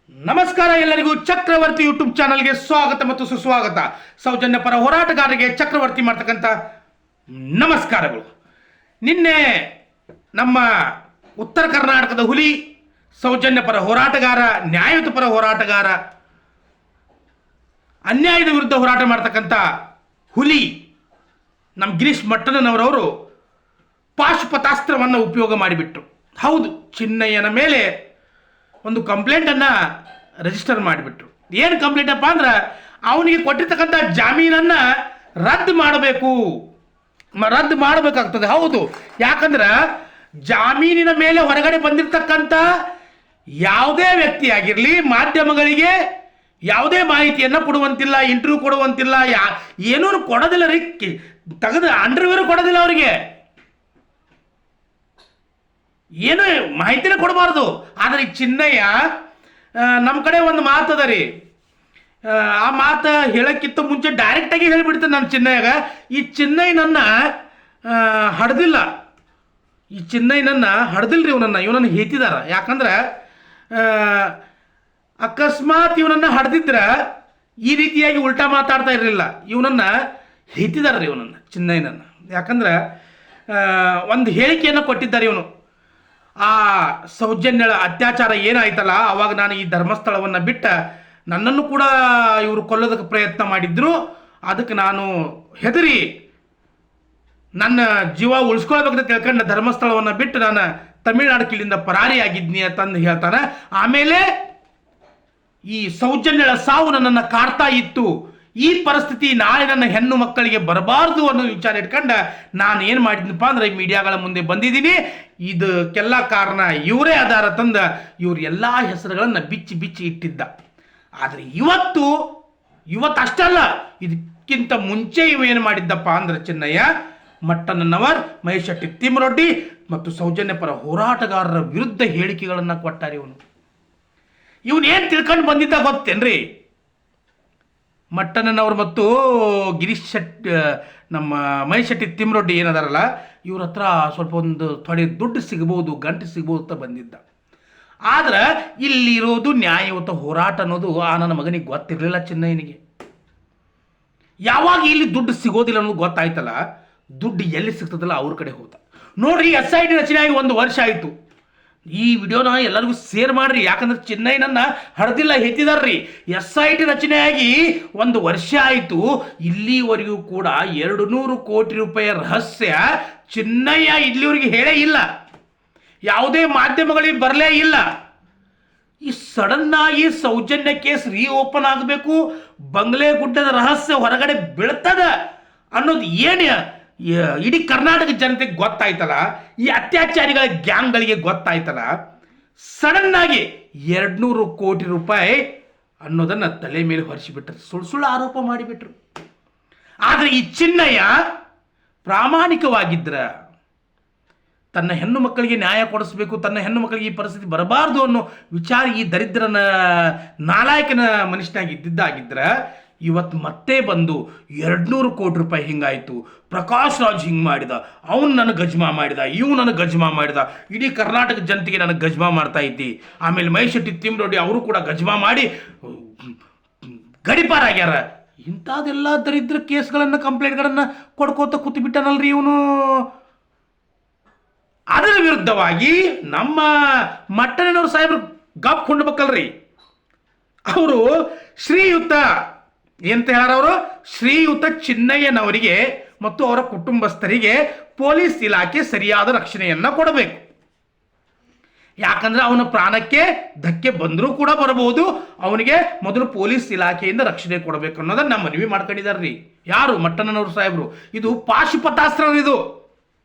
ನಮಸ್ಕಾರ ಎಲ್ಲರಿಗೂ ಚಕ್ರವರ್ತಿ ಯೂಟ್ಯೂಬ್ ಚಾನಲ್ಗೆ ಸ್ವಾಗತ ಮತ್ತು ಸುಸ್ವಾಗತ. ಸೌಜನ್ಯ ಪರ ಹೋರಾಟಗಾರರಿಗೆ ಚಕ್ರವರ್ತಿ ಮಾಡ್ತಕ್ಕಂಥ ನಮಸ್ಕಾರಗಳು. ನಿನ್ನೆ ನಮ್ಮ ಉತ್ತರ ಕರ್ನಾಟಕದ ಹುಲಿ, ಸೌಜನ್ಯ ಪರ ಹೋರಾಟಗಾರ, ನ್ಯಾಯಯುತ ಪರ ಹೋರಾಟಗಾರ, ಅನ್ಯಾಯದ ವಿರುದ್ಧ ಹೋರಾಟ ಮಾಡ್ತಕ್ಕಂಥ ಹುಲಿ ನಮ್ಮ ಗಿರೀಶ್ ಮಟ್ಟಣ್ಣನವರವರು ಪಾಶುಪತಾಸ್ತ್ರವನ್ನು ಉಪಯೋಗ ಮಾಡಿಬಿಟ್ರು. ಹೌದು, ಚಿನ್ನಯ್ಯನ ಮೇಲೆ ಒಂದು ಕಂಪ್ಲೇಂಟನ್ನು ರಿಜಿಸ್ಟರ್ ಮಾಡಿಬಿಟ್ರು. ಏನು ಕಂಪ್ಲೇಂಟ್ ಅಪ್ಪ ಅಂದ್ರೆ, ಅವನಿಗೆ ಕೊಟ್ಟಿರ್ತಕ್ಕಂಥ ಜಾಮೀನನ್ನು ರದ್ದು ಮಾಡಬೇಕಾಗ್ತದೆ. ಹೌದು, ಯಾಕಂದ್ರೆ ಜಾಮೀನಿನ ಮೇಲೆ ಹೊರಗಡೆ ಬಂದಿರತಕ್ಕಂಥ ಯಾವುದೇ ವ್ಯಕ್ತಿ ಆಗಿರಲಿ ಮಾಧ್ಯಮಗಳಿಗೆ ಯಾವುದೇ ಮಾಹಿತಿಯನ್ನು ಕೊಡುವಂತಿಲ್ಲ, ಇಂಟರ್ವ್ಯೂ ಕೊಡುವಂತಿಲ್ಲ, ಏನೂ ಕೊಡೋದಿಲ್ಲ ರೀ. ತೆಗೆದು ಅಂಡರ್ವೇರ್ ಕೊಡೋದಿಲ್ಲ ಅವರಿಗೆ, ಏನು ಮಾಹಿತಿನೇ ಕೊಡಬಾರ್ದು. ಆದರೆ ಈ ಚಿನ್ನಯ್ಯ ನಮ್ಮ ಕಡೆ ಒಂದು ಮಾತದ ರೀ, ಆ ಮಾತು ಹೇಳೋಕ್ಕಿಂತ ಮುಂಚೆ ಡೈರೆಕ್ಟಾಗಿ ಹೇಳಿಬಿಡ್ತೇನೆ ನಾನು ಚಿನ್ನಯ್ಯಾಗ. ಈ ಚಿನ್ನಯ್ಯನನ್ನು ಹಡ್ದಿಲ್ಲ, ಹಡ್ದಿಲ್ರಿ, ಇವನನ್ನು ಹೇತಿದಾರ. ಯಾಕಂದ್ರೆ ಅಕಸ್ಮಾತ್ ಇವನನ್ನು ಹಡ್ದಿದ್ರೆ ಈ ರೀತಿಯಾಗಿ ಉಲ್ಟಾ ಮಾತಾಡ್ತಾ ಇರಲಿಲ್ಲ. ಇವನನ್ನು ಹೇತಿದಾರ್ರಿ, ಚಿನ್ನಯ್ಯನನ್ನು. ಯಾಕಂದ್ರೆ ಒಂದು ಹೇಳಿಕೆಯನ್ನು ಕೊಟ್ಟಿದ್ದಾರೆ ಇವನು. ಆ ಸೌಜನ್ಯಳ ಅತ್ಯಾಚಾರ ಏನಾಯ್ತಲ್ಲ, ಅವಾಗ ನಾನು ಈ ಧರ್ಮಸ್ಥಳವನ್ನು ಬಿಟ್ಟ, ನನ್ನನ್ನು ಕೂಡ ಇವರು ಕೊಲ್ಲೋದಕ್ಕೆ ಪ್ರಯತ್ನ ಮಾಡಿದ್ರು. ಅದಕ್ಕೆ ನಾನು ಹೆದರಿ ನನ್ನ ಜೀವ ಉಳಿಸ್ಕೊಳ್ಬೇಕಂತ ತಿಳ್ಕೊಂಡು ಧರ್ಮಸ್ಥಳವನ್ನು ಬಿಟ್ಟು ನಾನು ತಮಿಳುನಾಡು ಕಿಲ್ಲಿಂದ ಪರಾರಿಯಾಗಿದ್ನಿ ಅಂತಂದು ಹೇಳ್ತಾನೆ. ಆಮೇಲೆ ಈ ಸೌಜನ್ಯಳ ಸಾವು ನನ್ನನ್ನು ಕಾಡ್ತಾ ಇತ್ತು. ಈ ಪರಿಸ್ಥಿತಿ ನಾಳೆ ನನ್ನ ಹೆಣ್ಣು ಮಕ್ಕಳಿಗೆ ಬರಬಾರ್ದು ಅನ್ನೋ ವಿಚಾರ ಇಟ್ಕೊಂಡು ನಾನು ಏನು ಮಾಡಿದ್ನಪ್ಪ ಅಂದ್ರೆ ಮೀಡಿಯಾಗಳ ಮುಂದೆ ಬಂದಿದ್ದೀನಿ. ಇದಕ್ಕೆಲ್ಲ ಕಾರಣ ಇವರೇ ಆಧಾರ ತಂದ ಇವ್ರ ಎಲ್ಲ ಹೆಸರುಗಳನ್ನು ಬಿಚ್ಚಿ ಇಟ್ಟಿದ್ದ. ಆದರೆ ಇವತ್ತು ಅಷ್ಟಲ್ಲ, ಇದಕ್ಕಿಂತ ಮುಂಚೆ ಏನು ಮಾಡಿದ್ದಪ್ಪ ಅಂದ್ರೆ ಚಿನ್ನಯ್ಯ ಮಟ್ಟಣ್ಣನವರ್, ಮಹೇಶ್ ಶೆಟ್ಟಿ ತಿಮ್ಮರೊಡ್ಡಿ ಮತ್ತು ಸೌಜನ್ಯ ಪರ ಹೋರಾಟಗಾರರ ವಿರುದ್ಧ ಹೇಳಿಕೆಗಳನ್ನು ಕೊಟ್ಟಾರೆ. ಇವನೇನು ತಿಳ್ಕೊಂಡು ಬಂದಿದ್ದ ಗೊತ್ತೇನ್ರಿ? ಮಟ್ಟಣ್ಣನವರು ಮತ್ತು ಗಿರೀಶ್ ಶೆಟ್ಟಿ, ನಮ್ಮ ಮಹೇಶ್ ಶೆಟ್ಟಿ ತಿಮ್ಮರೊಡ್ಡಿ ಏನದಾರಲ್ಲ, ಇವ್ರ ಹತ್ರ ಸ್ವಲ್ಪ ಒಂದು ಥೊಡೆ ದುಡ್ಡು ಸಿಗ್ಬೋದು, ಗಂಟೆ ಸಿಗ್ಬೋದು ಅಂತ ಬಂದಿದ್ದ. ಆದ್ರೆ ಇಲ್ಲಿರೋದು ನ್ಯಾಯಯುತ ಹೋರಾಟ ಅನ್ನೋದು ಆ ನನ್ನ ಮಗನಿಗೆ ಗೊತ್ತಿರಲಿಲ್ಲ. ಚಿನ್ನಯ್ಯನಿಗೆ ಯಾವಾಗ ಇಲ್ಲಿ ದುಡ್ಡು ಸಿಗೋದಿಲ್ಲ ಅನ್ನೋದು ಗೊತ್ತಾಯ್ತಲ್ಲ, ದುಡ್ಡು ಎಲ್ಲಿ ಸಿಗ್ತದಲ್ಲ ಅವ್ರ ಕಡೆ ಹೋದ. ನೋಡ್ರಿ, SIT ರಚನೆ ಆಗಿ 1 ವರ್ಷ ಆಯಿತು. ಈ ವಿಡಿಯೋನ ಎಲ್ಲರಿಗೂ ಶೇರ್ ಮಾಡ್ರಿ, ಯಾಕಂದ್ರೆ ಚಿನ್ನಯ್ಯನನ್ನ ಹಡ್ದಿಲ್ಲ, ಹೆತ್ತಿದಾರ್ರಿ. SIT ರಚನೆಯಾಗಿ 1 ವರ್ಷ ಆಯಿತು. ಇಲ್ಲಿವರೆಗೂ ಕೂಡ 200 ಕೋಟಿ ರೂಪಾಯಿ ರಹಸ್ಯ ಚಿನ್ನಯ್ಯ ಇಲ್ಲಿವರೆಗೆ ಹೇಳೇ ಇಲ್ಲ, ಯಾವುದೇ ಮಾಧ್ಯಮಗಳಿಗೆ ಬರಲೇ ಇಲ್ಲ. ಈ ಸಡನ್ ಆಗಿ ಸೌಜನ್ಯ ಕೇಸ್ ಓಪನ್ ಆಗಬೇಕು, ಬಂಗ್ಲೆ ಗುಡ್ಡದ ರಹಸ್ಯ ಹೊರಗಡೆ ಬೀಳ್ತದ ಅನ್ನೋದು ಏನು ಇಡೀ ಕರ್ನಾಟಕ ಜನತೆಗೆ ಗೊತ್ತಾಯ್ತಲ್ಲ, ಈ ಅತ್ಯಾಚಾರಿಗಳ ಗ್ಯಾಂಗ್ಗಳಿಗೆ ಗೊತ್ತಾಯ್ತಲ್ಲ, ಸಡನ್ ಆಗಿ 200 ಕೋಟಿ ರೂಪಾಯಿ ಅನ್ನೋದನ್ನು ತಲೆ ಮೇಲೆ ಹೊರಿಸಿಬಿಟ್ರು, ಸುಳ್ಳು ಆರೋಪ ಮಾಡಿಬಿಟ್ರು. ಆದರೆ ಈ ಚಿನ್ನಯ್ಯ ಪ್ರಾಮಾಣಿಕವಾಗಿದ್ರ, ತನ್ನ ಹೆಣ್ಣು ಮಕ್ಕಳಿಗೆ ನ್ಯಾಯ ಕೊಡಿಸ್ಬೇಕು, ತನ್ನ ಹೆಣ್ಣು ಮಕ್ಕಳಿಗೆ ಈ ಪರಿಸ್ಥಿತಿ ಬರಬಾರ್ದು ಅನ್ನೋ ವಿಚಾರ ಈ ದರಿದ್ರನ ನಾಲಾಯಕನ ಮನುಷ್ಯನಾಗಿ ಇದ್ದಿದ್ದಾಗಿದ್ರೆ ಇವತ್ತು ಮತ್ತೆ ಬಂದು 200 ಕೋಟಿ ರೂಪಾಯಿ ಹಿಂಗಾಯಿತು, ಪ್ರಕಾಶ್ ರಾಜ್ ಹಿಂಗೆ ಮಾಡಿದ, ಅವನು ನನಗೆ ಗಜ್ಮಾ ಮಾಡಿದ, ಇವು ನನಗೆ ಗಜ್ಮಾ ಮಾಡಿದ, ಇಡೀ ಕರ್ನಾಟಕ ಜನತೆಗೆ ನನಗೆ ಗಜ್ಮಾ ಮಾಡ್ತಾ ಇದ್ದಿ. ಆಮೇಲೆ ಮಹೇಶ್ ಶೆಟ್ಟಿ ತಿಮ್ಮರೊಡ್ಡಿ ಅವರು ಕೂಡ ಗಜ್ಮಾ ಮಾಡಿ ಗಡಿಪಾರಾಗ್ಯಾರ. ಇಂಥದ್ದೆಲ್ಲ ದರಿದ್ರ ಕೇಸ್ಗಳನ್ನು, ಕಂಪ್ಲೇಂಟ್ಗಳನ್ನು ಕೊಡ್ಕೋತ ಕೂತ್ಬಿಟ್ಟನಲ್ರಿ ಇವನು. ಅದರ ವಿರುದ್ಧವಾಗಿ ನಮ್ಮ ಮಟ್ಟಣ್ಣನವ್ರು ಸಾಹೇಬ್ರು ಗಾಪ್ ಕೊಂಡ್ಬೇಕಲ್ರಿ. ಅವರು ಶ್ರೀಯುತ ಎಂತ ಹೇಳೋರು, ಶ್ರೀಯುತ ಚಿನ್ನಯ್ಯನವರಿಗೆ ಮತ್ತು ಅವರ ಕುಟುಂಬಸ್ಥರಿಗೆ ಪೊಲೀಸ್ ಇಲಾಖೆ ಸರಿಯಾದ ರಕ್ಷಣೆಯನ್ನು ಕೊಡಬೇಕು. ಯಾಕಂದ್ರೆ ಅವನ ಪ್ರಾಣಕ್ಕೆ ಧಕ್ಕೆ ಬಂದರೂ ಕೂಡ ಬರಬಹುದು, ಅವನಿಗೆ ಮೊದಲು ಪೊಲೀಸ್ ಇಲಾಖೆಯಿಂದ ರಕ್ಷಣೆ ಕೊಡಬೇಕು ಅನ್ನೋದನ್ನ ಮನವಿ ಮಾಡ್ಕೊಂಡಿದ್ದಾರ್ರಿ. ಯಾರು? ಮಟ್ಟಣ್ಣನವರು ಸಾಹೇಬರು. ಇದು ಪಾಶುಪತಾಸ್ತ್ರ, ಇದು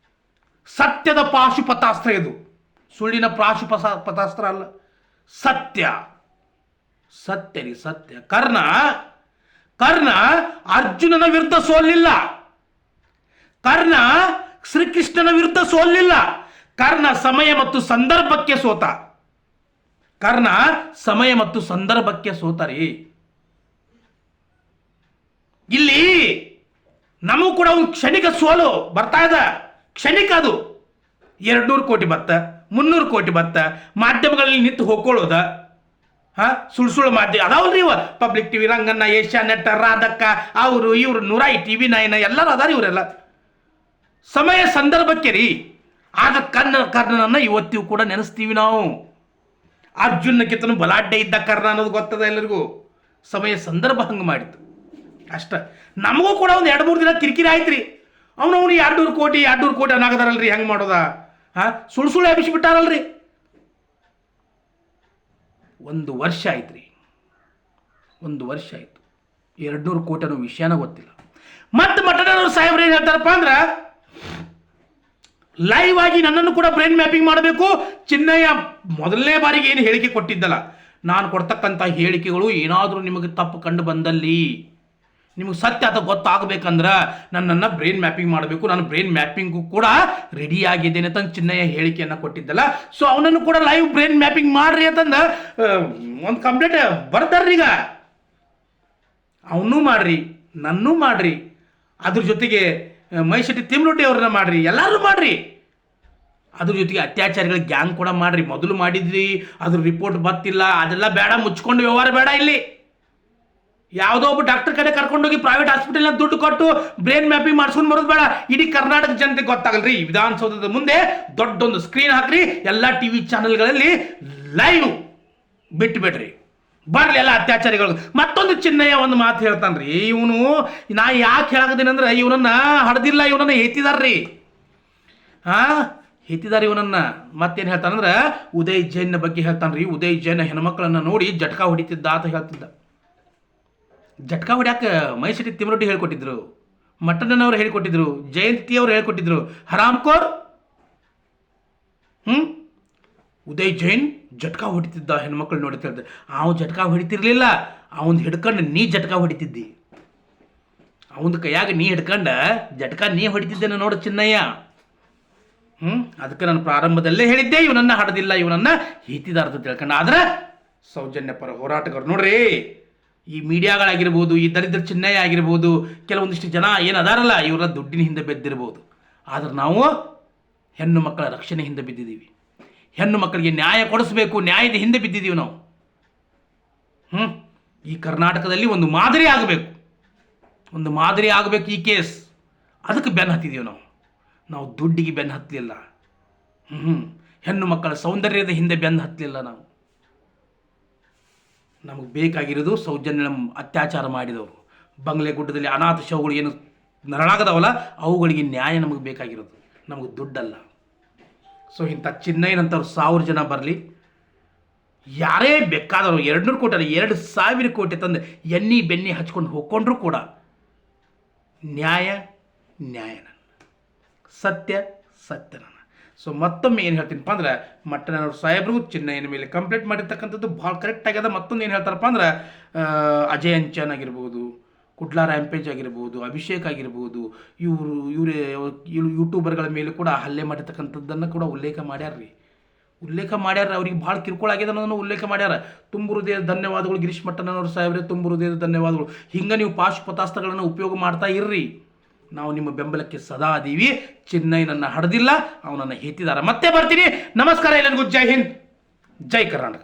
ಸತ್ಯದ ಪಾಶುಪತಾಸ್ತ್ರ, ಇದು ಸುಳ್ಳಿನ ಪಾಶುಪತಾಸ್ತ್ರ ಅಲ್ಲ, ಸತ್ಯ ರೀ, ಸತ್ಯ. ಕರ್ಣ ಅರ್ಜುನನ ವಿರುದ್ಧ ಸೋಲಿಲ್ಲ, ಕರ್ಣ ಶ್ರೀಕೃಷ್ಣನ ವಿರುದ್ಧ ಸೋಲಿಲ್ಲ, ಕರ್ಣ ಸಮಯ ಮತ್ತು ಸಂದರ್ಭಕ್ಕೆ ಸೋತ, ಸೋತರಿ. ಇಲ್ಲಿ ನಮಗೂ ಕೂಡ ಒಂದು ಕ್ಷಣಿಕ ಸೋಲು ಬರ್ತಾ ಇದೆ, ಕ್ಷಣಿಕ. ಅದು 200 ಕೋಟಿ ಬತ್ತ, 300 ಕೋಟಿ ಬತ್ತ, ಮಾಧ್ಯಮಗಳಲ್ಲಿ ನಿಂತು ಹೋಗ್ಕೊಳ್ಳೋದ, ಸುಳ್ಳು ಮಾಧ್ಯಮ ಅದಾವಲ್ರಿ ಇವ ಪಬ್ಲಿಕ್ ಟಿವಿ, ರಂಗನ್ನ, ಏಷ್ಯಾ ನೆಟ್, ರಾಧಕ್ಕ, ಅವರು ಇವರು 100 TV 9 ಎಲ್ಲರೂ ಅದಾರ ಇವರೆಲ್ಲ. ಸಮಯ ಸಂದರ್ಭಕ್ಕೆ ರೀ. ಆಗ ಕರ್ಣನನ್ನ ಇವತ್ತಿಗೂ ಕೂಡ ನೆನೆಸ್ತೀವಿ ನಾವು. ಅರ್ಜುನ ಕಿತ್ತನು ಬಲಾಢ್ಯ ಇದ್ದ ಕರ್ಣ ಅನ್ನೋದು ಗೊತ್ತದ ಎಲ್ಲರಿಗೂ. ಸಮಯ ಸಂದರ್ಭ ಹಂಗೆ ಮಾಡಿತ್ತು ಅಷ್ಟ. ನಮಗೂ ಕೂಡ ಒಂದು 2-3 ದಿನ ಕಿರಿಕಿರಿ ಆಯ್ತು ರೀ. ಅವನು 200 ಕೋಟಿ ಅನ್ನಾಗದಾರಲ್ರಿ, ಹೆಂಗೆ ಮಾಡೋದ? ಸುಳ್ಳು ಎಬ್ಬಿಸಿಬಿಟ್ಟಾರಲ್ರಿ. 1 ವರ್ಷ ಆಯ್ತು ರೀ, 1 ವರ್ಷ ಆಯ್ತು. 200 ಕೋಟಿ ಅನ್ನೋ ವಿಷಯನ ಗೊತ್ತಿಲ್ಲ. ಮತ್ತೆ ಮಠದವ್ರು ಸಾಹೇಬ್ರು ಏನು ಹೇಳ್ತಾರಪ್ಪ ಅಂದ್ರೆ, ಲೈವ್ ಆಗಿ ನನ್ನನ್ನು ಕೂಡ ಬ್ರೈನ್ ಮ್ಯಾಪಿಂಗ್ ಮಾಡಬೇಕು. ಚಿನ್ನಯ್ಯ ಮೊದಲನೇ ಬಾರಿಗೆ ಏನು ಹೇಳಿಕೆ ಕೊಟ್ಟಿದ್ದಲ್ಲ, ನಾನು ಕೊಡ್ತಕ್ಕಂಥ ಹೇಳಿಕೆಗಳು ಏನಾದರೂ ನಿಮಗೆ ತಪ್ಪು ಕಂಡು ಬಂದಲ್ಲಿ, ನಿಮಗೆ ಸತ್ಯ ಅಥವಾ ಗೊತ್ತಾಗಬೇಕಂದ್ರೆ ನನ್ನನ್ನು ಬ್ರೈನ್ ಮ್ಯಾಪಿಂಗ್ ಮಾಡಬೇಕು. ನಾನು ಬ್ರೈನ್ ಮ್ಯಾಪಿಂಗು ಕೂಡ ರೆಡಿ ಆಗಿದ್ದೇನೆ ಅಂತ ಚಿನ್ನಯ್ಯ ಹೇಳಿಕೆಯನ್ನು ಕೊಟ್ಟಿದ್ದಲ್ಲ. ಸೊ ಅವನನ್ನು ಕೂಡ ಲೈವ್ ಬ್ರೈನ್ ಮ್ಯಾಪಿಂಗ್ ಮಾಡ್ರಿ ಅಂತಂದು ಒಂದು ಕಂಪ್ಲೇಂಟ್ ಬರ್ತಾರ್ರಿ. ಈಗ ಅವನ್ನೂ ಮಾಡ್ರಿ, ನನ್ನೂ ಮಾಡ್ರಿ, ಅದ್ರ ಜೊತೆಗೆ ಮೈಶೆಟ್ಟಿ ತಿಮ್ರೋಟಿ ಅವ್ರನ್ನ ಮಾಡ್ರಿ, ಎಲ್ಲರೂ ಮಾಡ್ರಿ. ಅದ್ರ ಜೊತೆಗೆ ಅತ್ಯಾಚಾರಿಗಳ ಗ್ಯಾಂಗ್ ಕೂಡ ಮಾಡ್ರಿ. ಮೊದಲು ಮಾಡಿದ್ರಿ, ಅದ್ರ ರಿಪೋರ್ಟ್ ಬರ್ತಿಲ್ಲ, ಅದೆಲ್ಲ ಬೇಡ, ಮುಚ್ಕೊಂಡು ವ್ಯವಹಾರ ಬೇಡ. ಇಲ್ಲಿ ಯಾವುದೋ ಒಬ್ಬ ಡಾಕ್ಟರ್ ಕಡೆ ಕರ್ಕೊಂಡೋಗಿ ಪ್ರೈವೇಟ್ ಹಾಸ್ಪಿಟಲ್ನ ದುಡ್ಡು ಕೊಟ್ಟು ಬ್ರೈನ್ ಮ್ಯಾಪಿಂಗ್ ಮಾಡ್ಸ್ಕೊಂಡು ಬರೋದು ಬೇಡ. ಇಡೀ ಕರ್ನಾಟಕ ಜನತೆಗೆ ಗೊತ್ತಾಗಲ್ರಿ. ವಿಧಾನಸೌಧದ ಮುಂದೆ ದೊಡ್ಡೊಂದು ಸ್ಕ್ರೀನ್ ಹಾಕ್ರಿ, ಎಲ್ಲ TV ಚಾನೆಲ್ಗಳಲ್ಲಿ ಲೈವ್ ಬಿಟ್ಬಿಡ್ರಿ, ಬರ್ಲಿ ಎಲ್ಲ ಅತ್ಯಾಚಾರಿಗಳು. ಮತ್ತೊಂದು ಚಿನ್ನಯ್ಯ ಒಂದು ಮಾತು ಹೇಳ್ತಾನ್ರಿ. ಇವನು ನಾ ಯಾಕೆ ಹೇಳಕತ್ತೀನಿ ಅಂದ್ರೆ, ಇವನನ್ನ ಹಡ್ದಿಲ್ಲ, ಇವನನ್ನ ಹೇತಿದಾರ್ರಿ. ಹೇತಿದಾರ ಇವನನ್ನ. ಮತ್ತೇನು ಹೇಳ್ತಾನಂದ್ರೆ, ಉದಯ್ ಜೈನ್ ಬಗ್ಗೆ ಹೇಳ್ತಾನ್ರಿ. ಉದಯ್ ಜೈನ್ ಹೆಣ್ಮಕ್ಳನ್ನ ನೋಡಿ ಜಟ್ಕಾ ಹೊಡಿತಿದ್ದ ಅಂತ ಹೇಳ್ತಿದ್ದ. ಜಟ್ಕಾ ಹೊಡ್ಯಾಕ ಮೈಸೂರಿ ತಿಮ್ಮರೊಡ್ಡಿ ಹೇಳ್ಕೊಟ್ಟಿದ್ರು, ಮಟ್ಟಣ್ಣನವ್ರು ಹೇಳ್ಕೊಟ್ಟಿದ್ರು, ಜಯಂತಿ ಅವ್ರು ಹೇಳ್ಕೊಟ್ಟಿದ್ರು. ಹರಾಮ್ಕೋರ್ ಉದಯ್ ಜೈನ್ ಜಟ್ಕಾ ಹೊಡಿತಿದ್ದ ಹೆಣ್ಮಕ್ಳು ನೋಡ್ತಿದ್ದ. ಅವ್ ಜಟ್ಕಾ ಹೊಡಿತಿರ್ಲಿಲ್ಲ, ಅವನ್ ಹಿಡ್ಕೊಂಡು ನೀ ಜಟ್ಕಾ ಹೊಡಿತಿದ್ದಿ. ಅವನ ಕೈಯಾಗ ನೀ ಹಿಡ್ಕೊಂಡ ಜಟ್ಕಾ ನೀ ಹೊಡಿತಿದ್ದೇನೆ ನೋಡು ಚಿನ್ನಯ್ಯ. ಅದಕ್ಕೆ ನಾನು ಪ್ರಾರಂಭದಲ್ಲೇ ಹೇಳಿದ್ದೆ, ಇವನನ್ನ ಹಡದಿಲ್ಲ, ಇವನನ್ನ ಹೀತಿದಾರ ಅಂತ ತಿಳ್ಕೊಂಡ. ಆದ್ರೆ ಸೌಜನ್ಯ ಪರ ಹೋರಾಟಗಾರರು ನೋಡ್ರಿ, ಈ ಮೀಡಿಯಾಗಳಾಗಿರ್ಬೋದು, ಈ ದರಿದ್ರ ಚಿನ್ನಯ್ಯ ಆಗಿರ್ಬೋದು, ಕೆಲವೊಂದಿಷ್ಟು ಜನ ಏನು ಅದಾರಲ್ಲ, ಇವರ ದುಡ್ಡಿನ ಹಿಂದೆ ಬಿದ್ದಿರ್ಬೋದು. ಆದ್ರೆ ನಾವು ಹೆಣ್ಣು ಮಕ್ಕಳ ರಕ್ಷಣೆ ಹಿಂದೆ ಬಿದ್ದಿದ್ದೀವಿ. ಹೆಣ್ಣು ಮಕ್ಕಳಿಗೆ ನ್ಯಾಯ ಕೊಡಿಸ್ಬೇಕು, ನ್ಯಾಯದ ಹಿಂದೆ ಬಿದ್ದಿದ್ದೀವಿ ನಾವು. ಈ ಕರ್ನಾಟಕದಲ್ಲಿ ಒಂದು ಮಾದರಿ ಆಗಬೇಕು, ಒಂದು ಮಾದರಿ ಆಗಬೇಕು ಈ ಕೇಸ್. ಅದಕ್ಕೆ ಬೆನ್ನು ಹತ್ತಿದ್ದೀವಿ ನಾವು ದುಡ್ಡಿಗೆ ಬೆನ್ನು ಹತ್ತಲಿಲ್ಲ. ಹೆಣ್ಣು ಮಕ್ಕಳ ಸೌಂದರ್ಯದ ಹಿಂದೆ ಬೆನ್ನು ಹತ್ತಲಿಲ್ಲ ನಾವು. ನಮಗೆ ಬೇಕಾಗಿರೋದು ಸೌಜನ್ಯ ಅತ್ಯಾಚಾರ ಮಾಡಿದವರು, ಬಂಗ್ಲೆಗುಡ್ಡದಲ್ಲಿ ಅನಾಥ ಶವಗಳು ಏನು ನರಳಾಗದವಲ್ಲ, ಅವುಗಳಿಗೆ ನ್ಯಾಯ ನಮಗೆ ಬೇಕಾಗಿರೋದು, ನಮಗೆ ದುಡ್ಡಲ್ಲ. ಸೊ ಇಂಥ ಚಿನ್ನಯ್ಯನಂಥವ್ರು 1000 ಜನ ಬರಲಿ, ಯಾರೇ ಬೇಕಾದವರು 200 ಕೋಟಿ ಅಲ್ಲ 2000 ಕೋಟಿ ತಂದು ಎಣ್ಣೆ ಬೆಣ್ಣೆ ಹಚ್ಕೊಂಡು ಹೋಗ್ಕೊಂಡ್ರೂ ಕೂಡ ನ್ಯಾಯ ನ್ಯಾಯನ, ಸತ್ಯ ಸತ್ಯನ. ಸೊ ಮತ್ತೊಮ್ಮೆ ಏನು ಹೇಳ್ತೀನಪ್ಪ ಅಂದ್ರೆ, ಮಟ್ಟಣ್ಣನವ್ರ ಸಾಹೇಬರು ಚಿನ್ನಯ್ಯನ ಮೇಲೆ ಕಂಪ್ಲೇಂಟ್ ಮಾಡಿರ್ತಕ್ಕಂಥದ್ದು ಭಾಳ ಕರೆಕ್ಟ್ ಆಗ್ಯದ. ಮತ್ತೊಂದು ಏನು ಹೇಳ್ತಾರಪ್ಪ ಅಂದ್ರೆ, ಅಜಯ್ ಅಂಚನ್ ಆಗಿರ್ಬೋದು, ಕುಡ್ಲಾ ರ್ಯಾಂಪೇಜ್ ಆಗಿರ್ಬೋದು, ಅಭಿಷೇಕ್ ಆಗಿರ್ಬೋದು, ಇವರೇ ಯೂಟ್ಯೂಬರ್ಗಳ ಮೇಲೆ ಕೂಡ ಹಲ್ಲೆ ಮಾಡಿರ್ತಕ್ಕಂಥದ್ದನ್ನು ಕೂಡ ಉಲ್ಲೇಖ ಮಾಡ್ಯಾರ್ರಿ. ಅವ್ರಿಗೆ ಭಾಳ ಕಿರುಕುಳ ಆಗಿದೆ ಅನ್ನೋದನ್ನು ಉಲ್ಲೇಖ ಮಾಡ್ಯಾರ. ತುಂಬ ಹೃದಯದ ಧನ್ಯವಾದಗಳು ಗಿರೀಶ್ ಮಟ್ಟಣ್ಣನವ್ರ ಸಾಹೇಬ್ರೆ, ತುಂಬ ಹೃದಯದ ಧನ್ಯವಾದಗಳು. ಹಿಂಗೆ ನೀವು ಪಾಶುಪತಾಸ್ತ್ರಗಳನ್ನು ಉಪಯೋಗ ಮಾಡ್ತಾ ಇರ್ರಿ, ನಾವು ನಿಮ್ಮ ಬೆಂಬಲಕ್ಕೆ ಸದಾ ಅದೀವಿ. ಚಿನ್ನಯ್ಯನನ್ನು ಹಡ್ದಿಲ್ಲ, ಅವನನ್ನು ಹೇತಿದಾರ. ಮತ್ತೆ ಬರ್ತೀನಿ. ನಮಸ್ಕಾರ ಎಲ್ಲರಿಗೂ. ಜೈ ಹಿಂದ್, ಜೈ ಕರ್ನಾಟಕ.